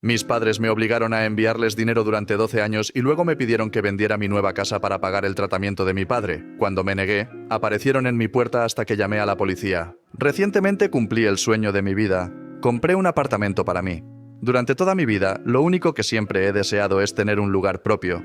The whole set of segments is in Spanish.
Mis padres me obligaron a enviarles dinero durante 12 años y luego me pidieron que vendiera mi nueva casa para pagar el tratamiento de mi padre. Cuando me negué, aparecieron en mi puerta hasta que llamé a la policía. Recientemente cumplí el sueño de mi vida. Compré un apartamento para mí. Durante toda mi vida, lo único que siempre he deseado es tener un lugar propio.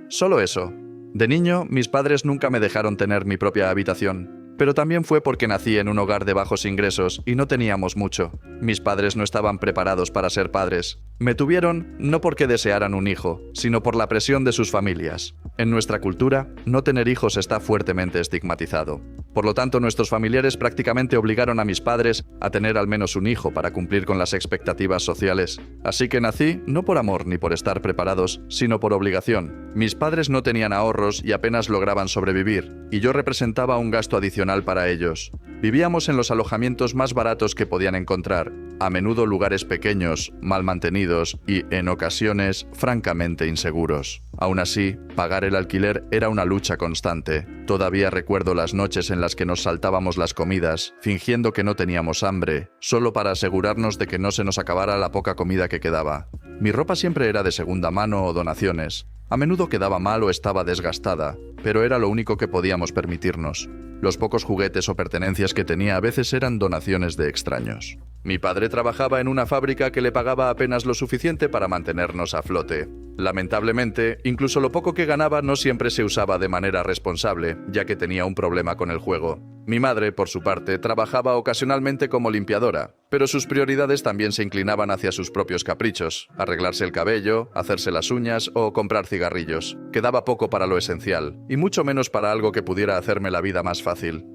Solo eso. De niño, mis padres nunca me dejaron tener mi propia habitación. Pero también fue porque nací en un hogar de bajos ingresos y no teníamos mucho. Mis padres no estaban preparados para ser padres. Me tuvieron no porque desearan un hijo, sino por la presión de sus familias. En nuestra cultura, no tener hijos está fuertemente estigmatizado. Por lo tanto, nuestros familiares prácticamente obligaron a mis padres a tener al menos un hijo para cumplir con las expectativas sociales. Así que nací no por amor ni por estar preparados, sino por obligación. Mis padres no tenían ahorros y apenas lograban sobrevivir, y yo representaba un gasto adicional para ellos. Vivíamos en los alojamientos más baratos que podían encontrar, a menudo lugares pequeños, mal mantenidos y, en ocasiones, francamente inseguros. Aún así, pagar el alquiler era una lucha constante. Todavía recuerdo las noches en las que nos saltábamos las comidas, fingiendo que no teníamos hambre, solo para asegurarnos de que no se nos acabara la poca comida que quedaba. Mi ropa siempre era de segunda mano o donaciones. A menudo quedaba mal o estaba desgastada, pero era lo único que podíamos permitirnos. Los pocos juguetes o pertenencias que tenía a veces eran donaciones de extraños. Mi padre trabajaba en una fábrica que le pagaba apenas lo suficiente para mantenernos a flote. Lamentablemente, incluso lo poco que ganaba no siempre se usaba de manera responsable, ya que tenía un problema con el juego. Mi madre, por su parte, trabajaba ocasionalmente como limpiadora, pero sus prioridades también se inclinaban hacia sus propios caprichos: arreglarse el cabello, hacerse las uñas o comprar cigarrillos. Quedaba poco para lo esencial, y mucho menos para algo que pudiera hacerme la vida más fácil.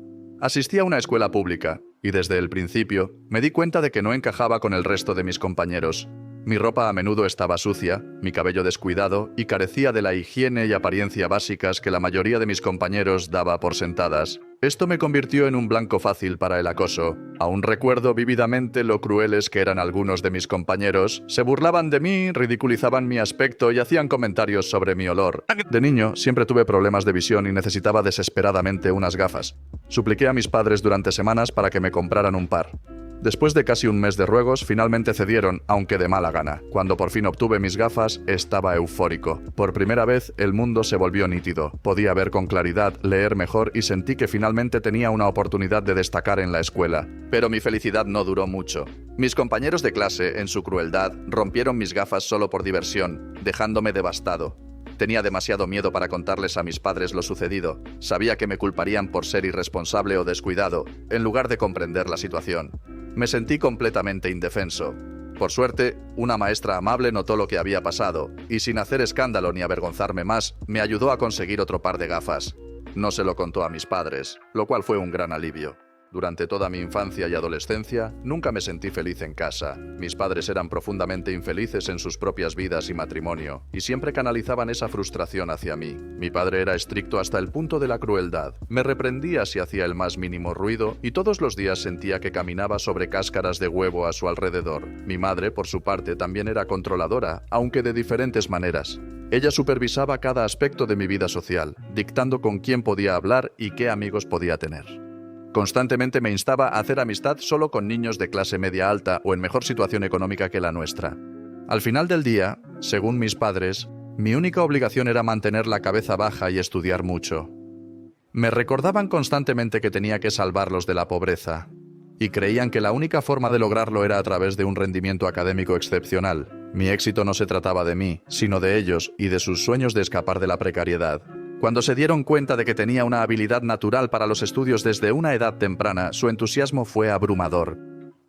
Asistí a una escuela pública, y desde el principio me di cuenta de que no encajaba con el resto de mis compañeros. Mi ropa a menudo estaba sucia, mi cabello descuidado y carecía de la higiene y apariencia básicas que la mayoría de mis compañeros daba por sentadas. Esto me convirtió en un blanco fácil para el acoso. Aún recuerdo vívidamente lo crueles que eran algunos de mis compañeros. Se burlaban de mí, ridiculizaban mi aspecto y hacían comentarios sobre mi olor. De niño, siempre tuve problemas de visión y necesitaba desesperadamente unas gafas. Supliqué a mis padres durante semanas para que me compraran un par. Después de casi un mes de ruegos, finalmente cedieron, aunque de mala gana. Cuando por fin obtuve mis gafas, estaba eufórico. Por primera vez, el mundo se volvió nítido. Podía ver con claridad, leer mejor y sentí que finalmente tenía una oportunidad de destacar en la escuela. Pero mi felicidad no duró mucho. Mis compañeros de clase, en su crueldad, rompieron mis gafas solo por diversión, dejándome devastado. Tenía demasiado miedo para contarles a mis padres lo sucedido. Sabía que me culparían por ser irresponsable o descuidado, en lugar de comprender la situación. Me sentí completamente indefenso. Por suerte, una maestra amable notó lo que había pasado, y sin hacer escándalo ni avergonzarme más, me ayudó a conseguir otro par de gafas. No se lo contó a mis padres, lo cual fue un gran alivio. Durante toda mi infancia y adolescencia, nunca me sentí feliz en casa. Mis padres eran profundamente infelices en sus propias vidas y matrimonio, y siempre canalizaban esa frustración hacia mí. Mi padre era estricto hasta el punto de la crueldad. Me reprendía si hacía el más mínimo ruido, y todos los días sentía que caminaba sobre cáscaras de huevo a su alrededor. Mi madre, por su parte, también era controladora, aunque de diferentes maneras. Ella supervisaba cada aspecto de mi vida social, dictando con quién podía hablar y qué amigos podía tener. Constantemente me instaba a hacer amistad solo con niños de clase media alta o en mejor situación económica que la nuestra. Al final del día, según mis padres, mi única obligación era mantener la cabeza baja y estudiar mucho. Me recordaban constantemente que tenía que salvarlos de la pobreza, y creían que la única forma de lograrlo era a través de un rendimiento académico excepcional. Mi éxito no se trataba de mí, sino de ellos y de sus sueños de escapar de la precariedad. Cuando se dieron cuenta de que tenía una habilidad natural para los estudios desde una edad temprana, su entusiasmo fue abrumador.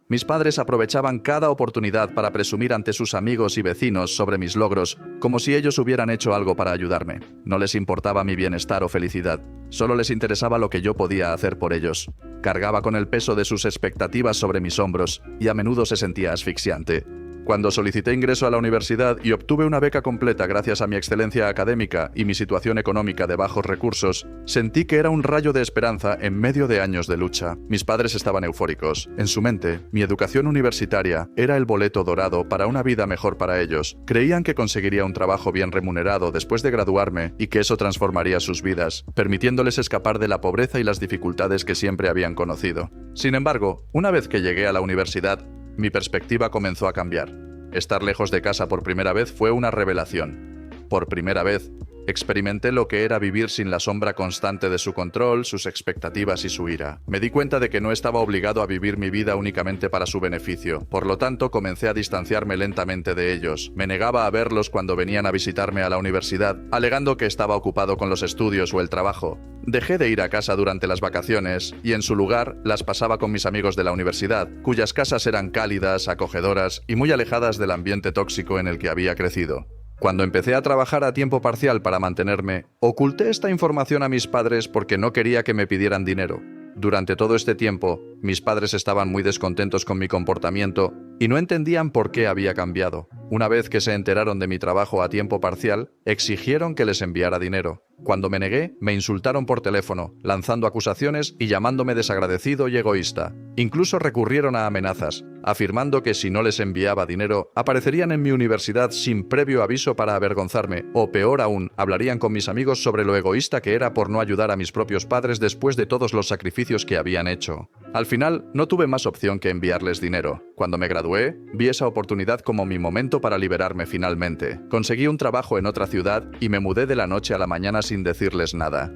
Mis padres aprovechaban cada oportunidad para presumir ante sus amigos y vecinos sobre mis logros, como si ellos hubieran hecho algo para ayudarme. No les importaba mi bienestar o felicidad, solo les interesaba lo que yo podía hacer por ellos. Cargaba con el peso de sus expectativas sobre mis hombros, y a menudo se sentía asfixiante. Cuando solicité ingreso a la universidad y obtuve una beca completa gracias a mi excelencia académica y mi situación económica de bajos recursos, sentí que era un rayo de esperanza en medio de años de lucha. Mis padres estaban eufóricos. En su mente, mi educación universitaria era el boleto dorado para una vida mejor para ellos. Creían que conseguiría un trabajo bien remunerado después de graduarme y que eso transformaría sus vidas, permitiéndoles escapar de la pobreza y las dificultades que siempre habían conocido. Sin embargo, una vez que llegué a la universidad, mi perspectiva comenzó a cambiar. Estar lejos de casa por primera vez fue una revelación. Por primera vez, experimenté lo que era vivir sin la sombra constante de su control, sus expectativas y su ira. Me di cuenta de que no estaba obligado a vivir mi vida únicamente para su beneficio. Por lo tanto, comencé a distanciarme lentamente de ellos. Me negaba a verlos cuando venían a visitarme a la universidad, alegando que estaba ocupado con los estudios o el trabajo. Dejé de ir a casa durante las vacaciones y en su lugar las pasaba con mis amigos de la universidad, cuyas casas eran cálidas, acogedoras y muy alejadas del ambiente tóxico en el que había crecido. Cuando empecé a trabajar a tiempo parcial para mantenerme, oculté esta información a mis padres porque no quería que me pidieran dinero. Durante todo este tiempo, mis padres estaban muy descontentos con mi comportamiento y no entendían por qué había cambiado. Una vez que se enteraron de mi trabajo a tiempo parcial, exigieron que les enviara dinero. Cuando me negué, me insultaron por teléfono, lanzando acusaciones y llamándome desagradecido y egoísta. Incluso recurrieron a amenazas, afirmando que si no les enviaba dinero, aparecerían en mi universidad sin previo aviso para avergonzarme, o peor aún, hablarían con mis amigos sobre lo egoísta que era por no ayudar a mis propios padres después de todos los sacrificios que habían hecho. Al final, no tuve más opción que enviarles dinero. Cuando me gradué, vi esa oportunidad como mi momento para liberarme finalmente. Conseguí un trabajo en otra ciudad y me mudé de la noche a la mañana sin decirles nada.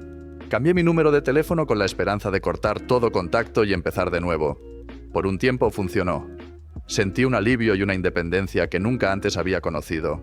Cambié mi número de teléfono con la esperanza de cortar todo contacto y empezar de nuevo. Por un tiempo funcionó. Sentí un alivio y una independencia que nunca antes había conocido.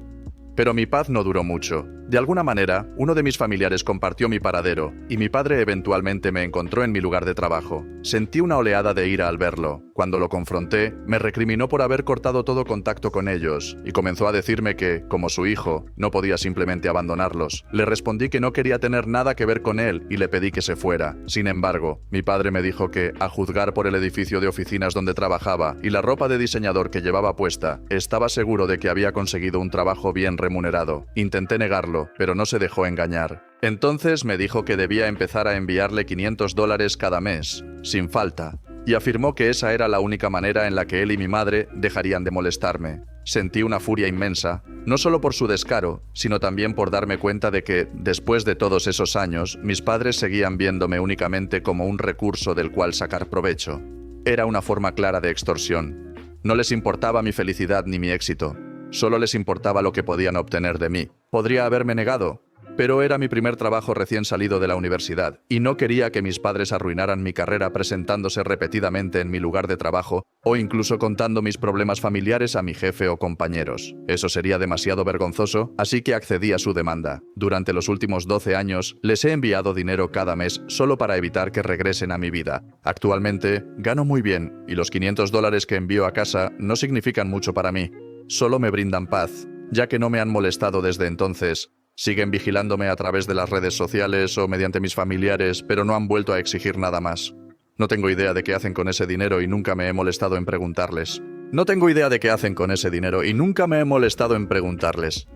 Pero mi paz no duró mucho. De alguna manera, uno de mis familiares compartió mi paradero, y mi padre eventualmente me encontró en mi lugar de trabajo. Sentí una oleada de ira al verlo. Cuando lo confronté, me recriminó por haber cortado todo contacto con ellos, y comenzó a decirme que, como su hijo, no podía simplemente abandonarlos. Le respondí que no quería tener nada que ver con él, y le pedí que se fuera. Sin embargo, mi padre me dijo que, a juzgar por el edificio de oficinas donde trabajaba y la ropa de diseñador que llevaba puesta, estaba seguro de que había conseguido un trabajo bien remunerado. Intenté negarlo, pero no se dejó engañar. Entonces me dijo que debía empezar a enviarle $500 cada mes, sin falta, y afirmó que esa era la única manera en la que él y mi madre dejarían de molestarme. Sentí una furia inmensa, no solo por su descaro, sino también por darme cuenta de que, después de todos esos años, mis padres seguían viéndome únicamente como un recurso del cual sacar provecho. Era una forma clara de extorsión. No les importaba mi felicidad ni mi éxito. Solo les importaba lo que podían obtener de mí. Podría haberme negado, pero era mi primer trabajo recién salido de la universidad, y no quería que mis padres arruinaran mi carrera presentándose repetidamente en mi lugar de trabajo o incluso contando mis problemas familiares a mi jefe o compañeros. Eso sería demasiado vergonzoso, así que accedí a su demanda. Durante los últimos 12 años, les he enviado dinero cada mes solo para evitar que regresen a mi vida. Actualmente, gano muy bien, y los $500 que envío a casa no significan mucho para mí. Solo me brindan paz, ya que no me han molestado desde entonces. Siguen vigilándome a través de las redes sociales o mediante mis familiares, pero no han vuelto a exigir nada más. No tengo idea de qué hacen con ese dinero y nunca me he molestado en preguntarles.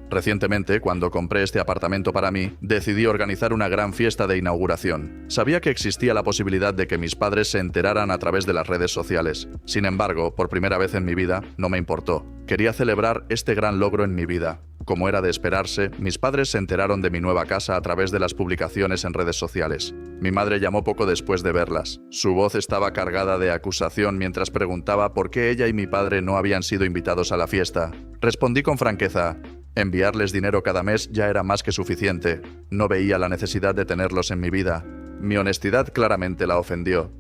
Recientemente, cuando compré este apartamento para mí, decidí organizar una gran fiesta de inauguración. Sabía que existía la posibilidad de que mis padres se enteraran a través de las redes sociales. Sin embargo, por primera vez en mi vida, no me importó. Quería celebrar este gran logro en mi vida. Como era de esperarse, mis padres se enteraron de mi nueva casa a través de las publicaciones en redes sociales. Mi madre llamó poco después de verlas. Su voz estaba cargada de acusación mientras preguntaba por qué ella y mi padre no habían sido invitados a la fiesta. Respondí con franqueza: enviarles dinero cada mes ya era más que suficiente. No veía la necesidad de tenerlos en mi vida. Mi honestidad claramente la ofendió.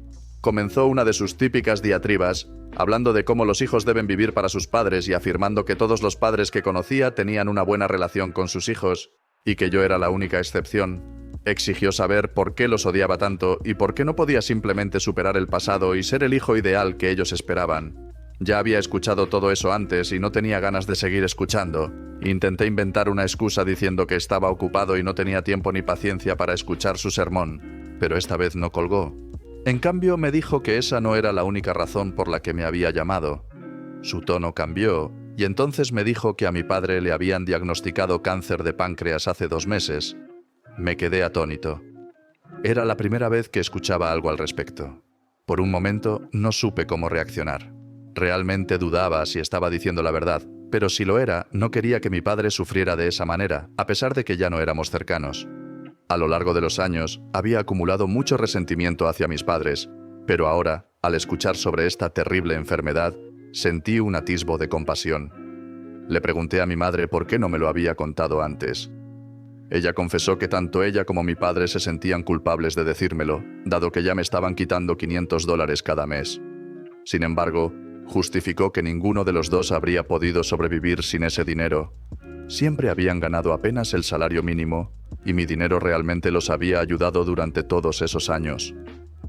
Comenzó una de sus típicas diatribas, hablando de cómo los hijos deben vivir para sus padres y afirmando que todos los padres que conocía tenían una buena relación con sus hijos, y que yo era la única excepción. Exigió saber por qué los odiaba tanto y por qué no podía simplemente superar el pasado y ser el hijo ideal que ellos esperaban. Ya había escuchado todo eso antes y no tenía ganas de seguir escuchando. Intenté inventar una excusa diciendo que estaba ocupado y no tenía tiempo ni paciencia para escuchar su sermón, pero esta vez no colgó. En cambio, me dijo que esa no era la única razón por la que me había llamado. Su tono cambió, y entonces me dijo que a mi padre le habían diagnosticado cáncer de páncreas hace 2 meses. Me quedé atónito. Era la primera vez que escuchaba algo al respecto. Por un momento, no supe cómo reaccionar. Realmente dudaba si estaba diciendo la verdad, pero si lo era, no quería que mi padre sufriera de esa manera, a pesar de que ya no éramos cercanos. A lo largo de los años, había acumulado mucho resentimiento hacia mis padres, pero ahora, al escuchar sobre esta terrible enfermedad, sentí un atisbo de compasión. Le pregunté a mi madre por qué no me lo había contado antes. Ella confesó que tanto ella como mi padre se sentían culpables de decírmelo, dado que ya me estaban quitando $500 cada mes. Sin embargo, justificó que ninguno de los dos habría podido sobrevivir sin ese dinero. Siempre habían ganado apenas el salario mínimo, y mi dinero realmente los había ayudado durante todos esos años.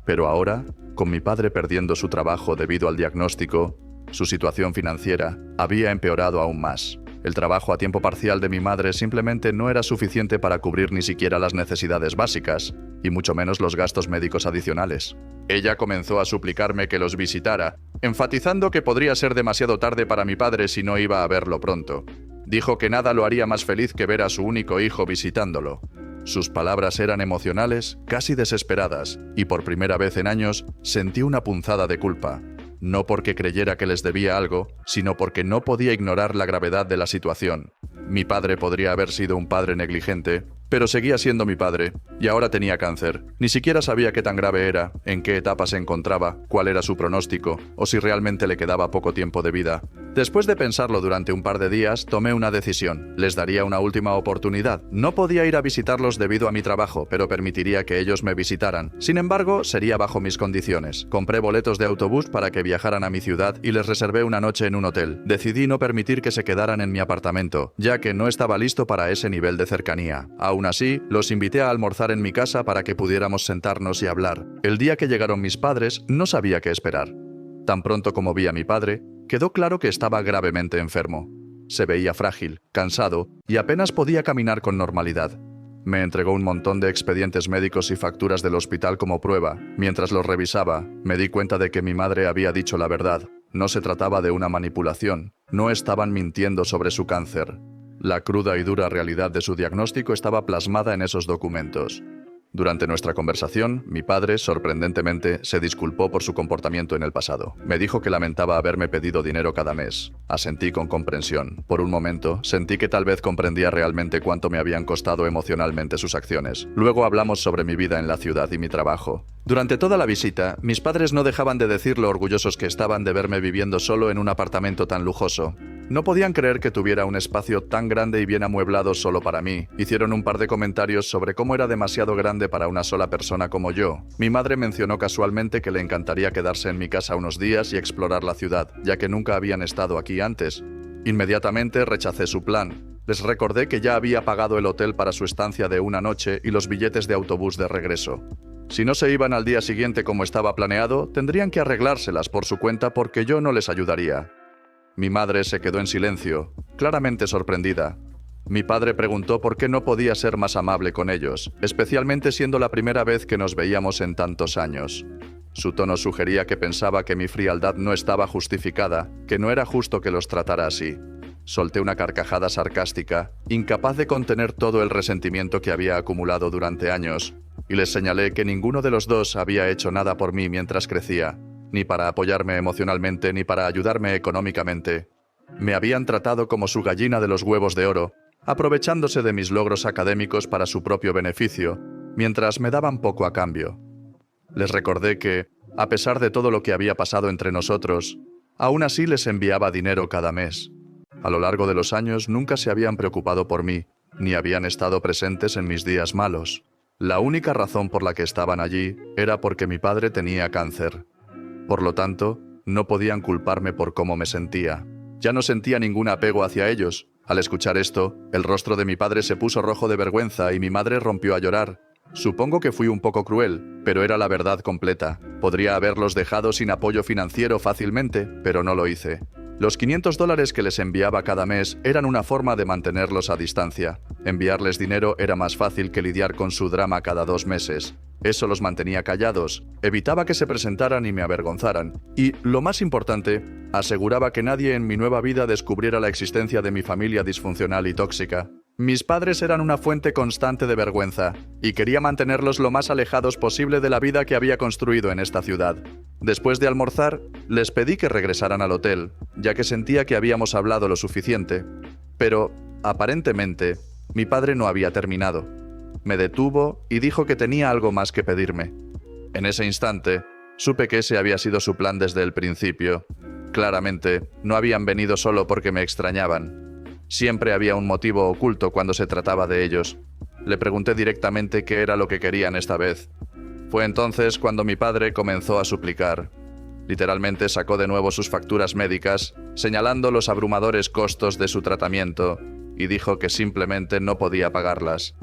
Pero ahora, con mi padre perdiendo su trabajo debido al diagnóstico, su situación financiera había empeorado aún más. El trabajo a tiempo parcial de mi madre simplemente no era suficiente para cubrir ni siquiera las necesidades básicas, y mucho menos los gastos médicos adicionales. Ella comenzó a suplicarme que los visitara, enfatizando que podría ser demasiado tarde para mi padre si no iba a verlo pronto. Dijo que nada lo haría más feliz que ver a su único hijo visitándolo. Sus palabras eran emocionales, casi desesperadas, y por primera vez en años sentí una punzada de culpa. No porque creyera que les debía algo, sino porque no podía ignorar la gravedad de la situación. Mi padre podría haber sido un padre negligente, pero seguía siendo mi padre, y ahora tenía cáncer. Ni siquiera sabía qué tan grave era, en qué etapa se encontraba, cuál era su pronóstico, o si realmente le quedaba poco tiempo de vida. Después de pensarlo durante un par de días, tomé una decisión. Les daría una última oportunidad. No podía ir a visitarlos debido a mi trabajo, pero permitiría que ellos me visitaran. Sin embargo, sería bajo mis condiciones. Compré boletos de autobús para que viajaran a mi ciudad y les reservé una noche en un hotel. Decidí no permitir que se quedaran en mi apartamento, ya que no estaba listo para ese nivel de cercanía. Aún así, los invité a almorzar en mi casa para que pudiéramos sentarnos y hablar. El día que llegaron mis padres, no sabía qué esperar. Tan pronto como vi a mi padre, quedó claro que estaba gravemente enfermo. Se veía frágil, cansado y apenas podía caminar con normalidad. Me entregó un montón de expedientes médicos y facturas del hospital como prueba. Mientras los revisaba, me di cuenta de que mi madre había dicho la verdad. No se trataba de una manipulación. No estaban mintiendo sobre su cáncer. La cruda y dura realidad de su diagnóstico estaba plasmada en esos documentos. Durante nuestra conversación, mi padre, sorprendentemente, se disculpó por su comportamiento en el pasado. Me dijo que lamentaba haberme pedido dinero cada mes. Asentí con comprensión. Por un momento, sentí que tal vez comprendía realmente cuánto me habían costado emocionalmente sus acciones. Luego hablamos sobre mi vida en la ciudad y mi trabajo. Durante toda la visita, mis padres no dejaban de decir lo orgullosos que estaban de verme viviendo solo en un apartamento tan lujoso. No podían creer que tuviera un espacio tan grande y bien amueblado solo para mí. Hicieron un par de comentarios sobre cómo era demasiado grande para una sola persona como yo. Mi madre mencionó casualmente que le encantaría quedarse en mi casa unos días y explorar la ciudad, ya que nunca habían estado aquí antes. Inmediatamente rechacé su plan. Les recordé que ya había pagado el hotel para su estancia de una noche y los billetes de autobús de regreso. Si no se iban al día siguiente como estaba planeado, tendrían que arreglárselas por su cuenta porque yo no les ayudaría. Mi madre se quedó en silencio, claramente sorprendida. Mi padre preguntó por qué no podía ser más amable con ellos, especialmente siendo la primera vez que nos veíamos en tantos años. Su tono sugería que pensaba que mi frialdad no estaba justificada, que no era justo que los tratara así. Solté una carcajada sarcástica, incapaz de contener todo el resentimiento que había acumulado durante años, y les señalé que ninguno de los dos había hecho nada por mí mientras crecía, ni para apoyarme emocionalmente ni para ayudarme económicamente. Me habían tratado como su gallina de los huevos de oro, aprovechándose de mis logros académicos para su propio beneficio, mientras me daban poco a cambio. Les recordé que, a pesar de todo lo que había pasado entre nosotros, aún así les enviaba dinero cada mes. A lo largo de los años nunca se habían preocupado por mí, ni habían estado presentes en mis días malos. La única razón por la que estaban allí era porque mi padre tenía cáncer. Por lo tanto, no podían culparme por cómo me sentía. Ya no sentía ningún apego hacia ellos. Al escuchar esto, el rostro de mi padre se puso rojo de vergüenza y mi madre rompió a llorar. Supongo que fui un poco cruel, pero era la verdad completa. Podría haberlos dejado sin apoyo financiero fácilmente, pero no lo hice. Los $500 que les enviaba cada mes eran una forma de mantenerlos a distancia. Enviarles dinero era más fácil que lidiar con su drama cada 2 meses. Eso los mantenía callados, evitaba que se presentaran y me avergonzaran. Y, lo más importante, aseguraba que nadie en mi nueva vida descubriera la existencia de mi familia disfuncional y tóxica. Mis padres eran una fuente constante de vergüenza, y quería mantenerlos lo más alejados posible de la vida que había construido en esta ciudad. Después de almorzar, les pedí que regresaran al hotel, ya que sentía que habíamos hablado lo suficiente. Pero, aparentemente, mi padre no había terminado. Me detuvo y dijo que tenía algo más que pedirme. En ese instante, supe que ese había sido su plan desde el principio. Claramente, no habían venido solo porque me extrañaban. Siempre había un motivo oculto cuando se trataba de ellos. Le pregunté directamente qué era lo que querían esta vez. Fue entonces cuando mi padre comenzó a suplicar. Literalmente sacó de nuevo sus facturas médicas, señalando los abrumadores costos de su tratamiento, y dijo que simplemente no podía pagarlas.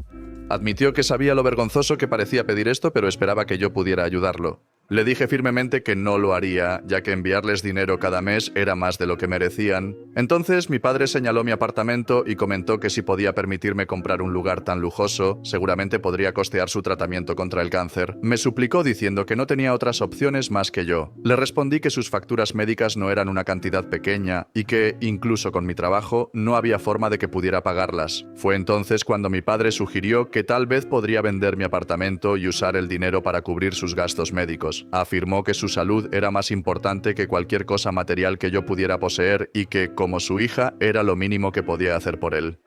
Admitió que sabía lo vergonzoso que parecía pedir esto, pero esperaba que yo pudiera ayudarlo. Le dije firmemente que no lo haría, ya que enviarles dinero cada mes era más de lo que merecían. Entonces mi padre señaló mi apartamento y comentó que si podía permitirme comprar un lugar tan lujoso, seguramente podría costear su tratamiento contra el cáncer. Me suplicó diciendo que no tenía otras opciones más que yo. Le respondí que sus facturas médicas no eran una cantidad pequeña y que, incluso con mi trabajo, no había forma de que pudiera pagarlas. Fue entonces cuando mi padre sugirió que tal vez podría vender mi apartamento y usar el dinero para cubrir sus gastos médicos. Afirmó que su salud era más importante que cualquier cosa material que yo pudiera poseer y que, como su hija, era lo mínimo que podía hacer por él.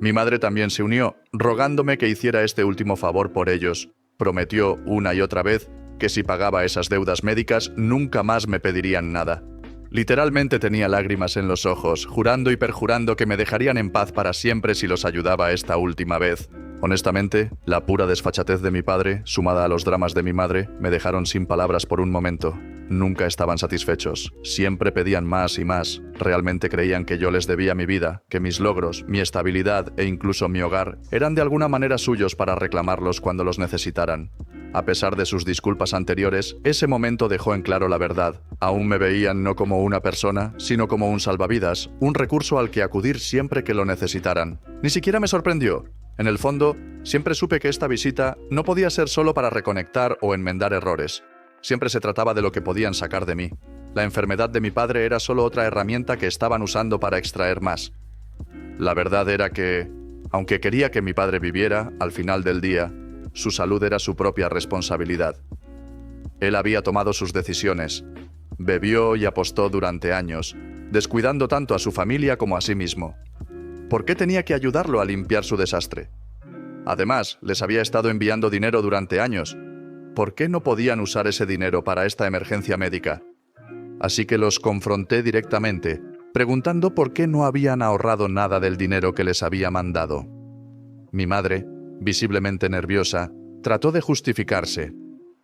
Mi madre también se unió, rogándome que hiciera este último favor por ellos. Prometió una y otra vez que si pagaba esas deudas médicas nunca más me pedirían nada. Literalmente tenía lágrimas en los ojos, jurando y perjurando que me dejarían en paz para siempre si los ayudaba esta última vez. Honestamente, la pura desfachatez de mi padre, sumada a los dramas de mi madre, me dejaron sin palabras por un momento. Nunca estaban satisfechos. Siempre pedían más y más. Realmente creían que yo les debía mi vida, que mis logros, mi estabilidad e incluso mi hogar eran de alguna manera suyos para reclamarlos cuando los necesitaran. A pesar de sus disculpas anteriores, ese momento dejó en claro la verdad. Aún me veían no como una persona, sino como un salvavidas, un recurso al que acudir siempre que lo necesitaran. Ni siquiera me sorprendió. En el fondo, siempre supe que esta visita no podía ser solo para reconectar o enmendar errores. Siempre se trataba de lo que podían sacar de mí. La enfermedad de mi padre era solo otra herramienta que estaban usando para extraer más. La verdad era que, aunque quería que mi padre viviera, al final del día, su salud era su propia responsabilidad. Él había tomado sus decisiones. Bebió y apostó durante años, descuidando tanto a su familia como a sí mismo. ¿Por qué tenía que ayudarlo a limpiar su desastre? Además, les había estado enviando dinero durante años. ¿Por qué no podían usar ese dinero para esta emergencia médica? Así que los confronté directamente, preguntando por qué no habían ahorrado nada del dinero que les había mandado. Mi madre, visiblemente nerviosa, trató de justificarse.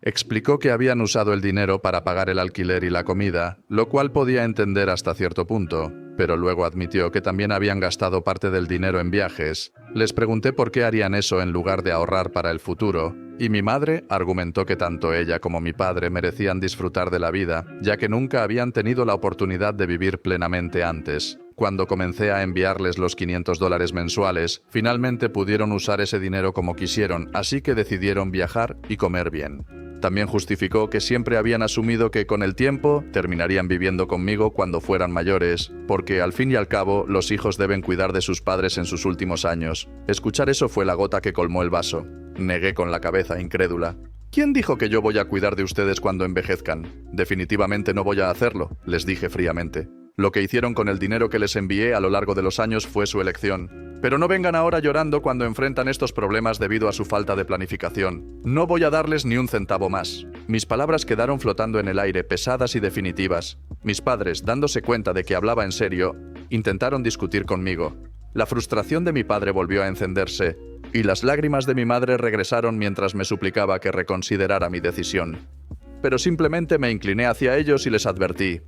Explicó que habían usado el dinero para pagar el alquiler y la comida, lo cual podía entender hasta cierto punto, pero luego admitió que también habían gastado parte del dinero en viajes. Les pregunté por qué harían eso en lugar de ahorrar para el futuro, y mi madre argumentó que tanto ella como mi padre merecían disfrutar de la vida, ya que nunca habían tenido la oportunidad de vivir plenamente antes. Cuando comencé a enviarles los $500 mensuales, finalmente pudieron usar ese dinero como quisieron, así que decidieron viajar y comer bien. También justificó que siempre habían asumido que con el tiempo terminarían viviendo conmigo cuando fueran mayores, porque al fin y al cabo los hijos deben cuidar de sus padres en sus últimos años. Escuchar eso fue la gota que colmó el vaso. Negué con la cabeza, incrédula. ¿Quién dijo que yo voy a cuidar de ustedes cuando envejezcan? Definitivamente no voy a hacerlo, les dije fríamente. Lo que hicieron con el dinero que les envié a lo largo de los años fue su elección. Pero no vengan ahora llorando cuando enfrentan estos problemas debido a su falta de planificación. No voy a darles ni un centavo más. Mis palabras quedaron flotando en el aire, pesadas y definitivas. Mis padres, dándose cuenta de que hablaba en serio, intentaron discutir conmigo. La frustración de mi padre volvió a encenderse, y las lágrimas de mi madre regresaron mientras me suplicaba que reconsiderara mi decisión. Pero simplemente me incliné hacia ellos y les advertí: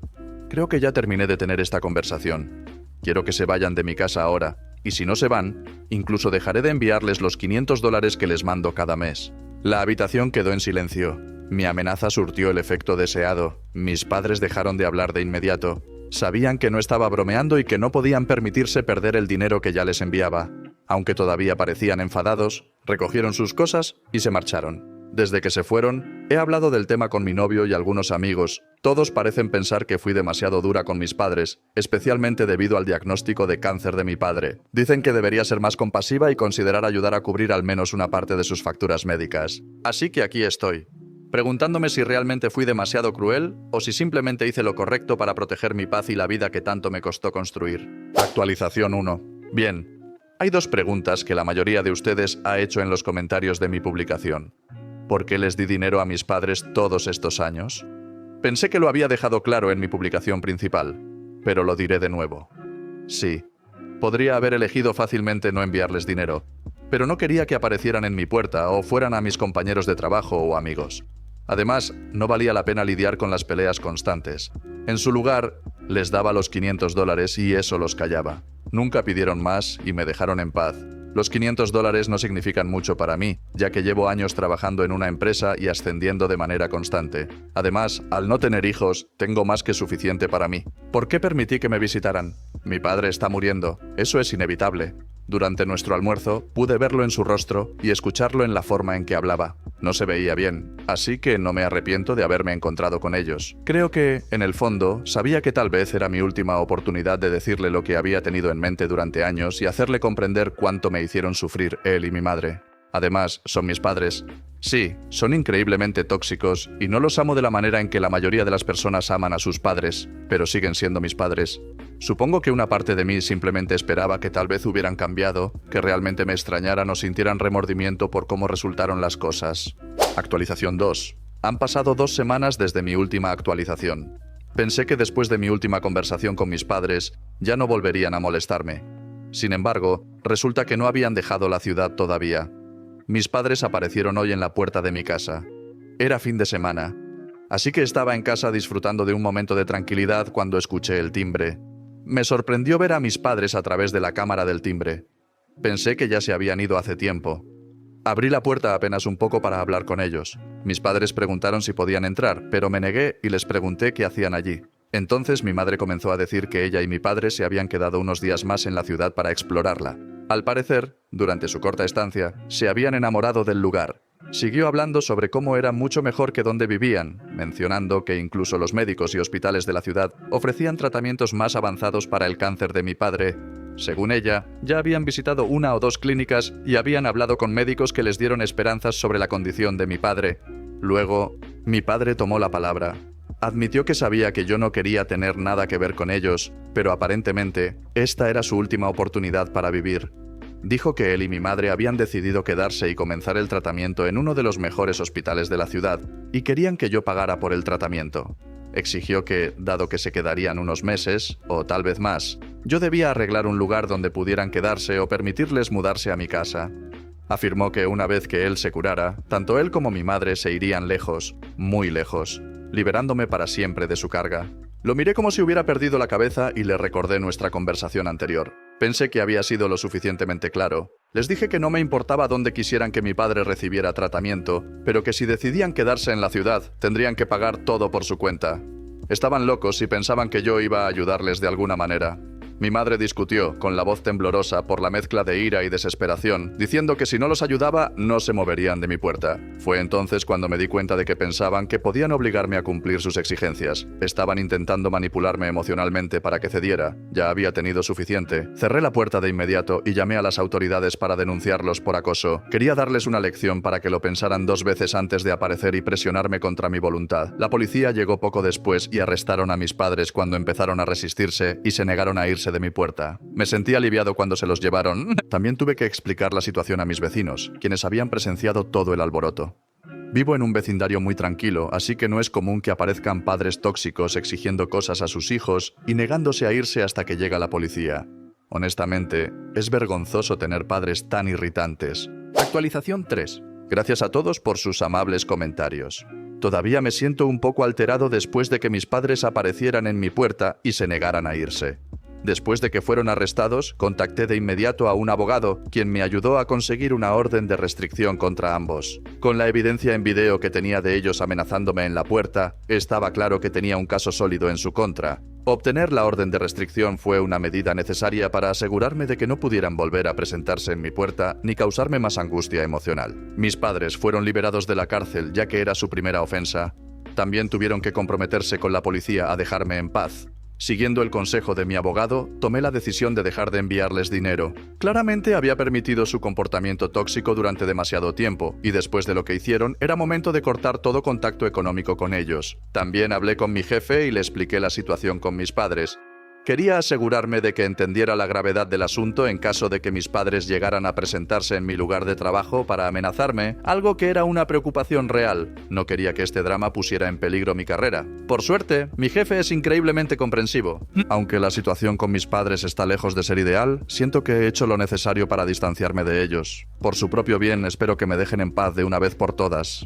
creo que ya terminé de tener esta conversación. Quiero que se vayan de mi casa ahora, y si no se van, incluso dejaré de enviarles los $500 que les mando cada mes. La habitación quedó en silencio. Mi amenaza surtió el efecto deseado. Mis padres dejaron de hablar de inmediato. Sabían que no estaba bromeando y que no podían permitirse perder el dinero que ya les enviaba. Aunque todavía parecían enfadados, recogieron sus cosas y se marcharon. Desde que se fueron, he hablado del tema con mi novio y algunos amigos. Todos parecen pensar que fui demasiado dura con mis padres, especialmente debido al diagnóstico de cáncer de mi padre. Dicen que debería ser más compasiva y considerar ayudar a cubrir al menos una parte de sus facturas médicas. Así que aquí estoy, preguntándome si realmente fui demasiado cruel o si simplemente hice lo correcto para proteger mi paz y la vida que tanto me costó construir. Actualización 1. Bien, hay dos preguntas que la mayoría de ustedes ha hecho en los comentarios de mi publicación. ¿Por qué les di dinero a mis padres todos estos años? Pensé que lo había dejado claro en mi publicación principal, pero lo diré de nuevo. Sí, Podría haber elegido fácilmente no enviarles dinero, pero no quería que aparecieran en mi puerta o fueran a mis compañeros de trabajo o amigos. Además, no valía la pena lidiar con las peleas constantes. En su lugar, les daba los $500 y eso los callaba. Nunca pidieron más y me dejaron en paz. Los $500 no significan mucho para mí, ya que llevo años trabajando en una empresa y ascendiendo de manera constante. Además, al no tener hijos, tengo más que suficiente para mí. ¿Por qué permití que me visitaran? Mi padre está muriendo. Eso es inevitable. Durante nuestro almuerzo, pude verlo en su rostro y escucharlo en la forma en que hablaba. No se veía bien, así que no me arrepiento de haberme encontrado con ellos. Creo que, en el fondo, sabía que tal vez era mi última oportunidad de decirle lo que había tenido en mente durante años y hacerle comprender cuánto me hicieron sufrir él y mi madre. Además, son mis padres. Sí, son increíblemente tóxicos y no los amo de la manera en que la mayoría de las personas aman a sus padres, pero siguen siendo mis padres. Supongo que una parte de mí simplemente esperaba que tal vez hubieran cambiado, que realmente me extrañaran o sintieran remordimiento por cómo resultaron las cosas. Actualización 2. Han pasado 2 semanas desde mi última actualización. Pensé que después de mi última conversación con mis padres, ya no volverían a molestarme. Sin embargo, resulta que no habían dejado la ciudad todavía. Mis padres aparecieron hoy en la puerta de mi casa. Era fin de semana, así que estaba en casa disfrutando de un momento de tranquilidad cuando escuché el timbre. Me sorprendió ver a mis padres a través de la cámara del timbre. Pensé que ya se habían ido hace tiempo. Abrí la puerta apenas un poco para hablar con ellos. Mis padres preguntaron si podían entrar, pero me negué y les pregunté qué hacían allí. Entonces mi madre comenzó a decir que ella y mi padre se habían quedado unos días más en la ciudad para explorarla. Al parecer, durante su corta estancia, se habían enamorado del lugar. Siguió hablando sobre cómo era mucho mejor que donde vivían, mencionando que incluso los médicos y hospitales de la ciudad ofrecían tratamientos más avanzados para el cáncer de mi padre. Según ella, ya habían visitado 1 o 2 clínicas y habían hablado con médicos que les dieron esperanzas sobre la condición de mi padre. Luego, mi padre tomó la palabra. Admitió que sabía que yo no quería tener nada que ver con ellos, pero aparentemente, esta era su última oportunidad para vivir. Dijo que él y mi madre habían decidido quedarse y comenzar el tratamiento en uno de los mejores hospitales de la ciudad, y querían que yo pagara por el tratamiento. Exigió que, dado que se quedarían unos meses, o tal vez más, yo debía arreglar un lugar donde pudieran quedarse o permitirles mudarse a mi casa. Afirmó que una vez que él se curara, tanto él como mi madre se irían lejos, muy lejos, liberándome para siempre de su carga. Lo miré como si hubiera perdido la cabeza y le recordé nuestra conversación anterior. Pensé que había sido lo suficientemente claro. Les dije que no me importaba dónde quisieran que mi padre recibiera tratamiento, pero que si decidían quedarse en la ciudad, tendrían que pagar todo por su cuenta. Estaban locos y pensaban que yo iba a ayudarles de alguna manera. Mi madre discutió, con la voz temblorosa por la mezcla de ira y desesperación, diciendo que si no los ayudaba, no se moverían de mi puerta. Fue entonces cuando me di cuenta de que pensaban que podían obligarme a cumplir sus exigencias. Estaban intentando manipularme emocionalmente para que cediera. Ya había tenido suficiente. Cerré la puerta de inmediato y llamé a las autoridades para denunciarlos por acoso. Quería darles una lección para que lo pensaran 2 veces antes de aparecer y presionarme contra mi voluntad. La policía llegó poco después y arrestaron a mis padres cuando empezaron a resistirse y se negaron a irse de mi puerta. Me sentí aliviado cuando se los llevaron. También tuve que explicar la situación a mis vecinos, quienes habían presenciado todo el alboroto. Vivo en un vecindario muy tranquilo, así que no es común que aparezcan padres tóxicos exigiendo cosas a sus hijos y negándose a irse hasta que llega la policía. Honestamente, es vergonzoso tener padres tan irritantes. Actualización 3. Gracias a todos por sus amables comentarios. Todavía me siento un poco alterado después de que mis padres aparecieran en mi puerta y se negaran a irse. Después de que fueron arrestados, contacté de inmediato a un abogado, quien me ayudó a conseguir una orden de restricción contra ambos. Con la evidencia en video que tenía de ellos amenazándome en la puerta, estaba claro que tenía un caso sólido en su contra. Obtener la orden de restricción fue una medida necesaria para asegurarme de que no pudieran volver a presentarse en mi puerta ni causarme más angustia emocional. Mis padres fueron liberados de la cárcel ya que era su primera ofensa. También tuvieron que comprometerse con la policía a dejarme en paz. Siguiendo el consejo de mi abogado, tomé la decisión de dejar de enviarles dinero. Claramente había permitido su comportamiento tóxico durante demasiado tiempo, y después de lo que hicieron, era momento de cortar todo contacto económico con ellos. También hablé con mi jefe y le expliqué la situación con mis padres. Quería asegurarme de que entendiera la gravedad del asunto en caso de que mis padres llegaran a presentarse en mi lugar de trabajo para amenazarme, algo que era una preocupación real. No quería que este drama pusiera en peligro mi carrera. Por suerte, mi jefe es increíblemente comprensivo. Aunque la situación con mis padres está lejos de ser ideal, siento que he hecho lo necesario para distanciarme de ellos. Por su propio bien, espero que me dejen en paz de una vez por todas.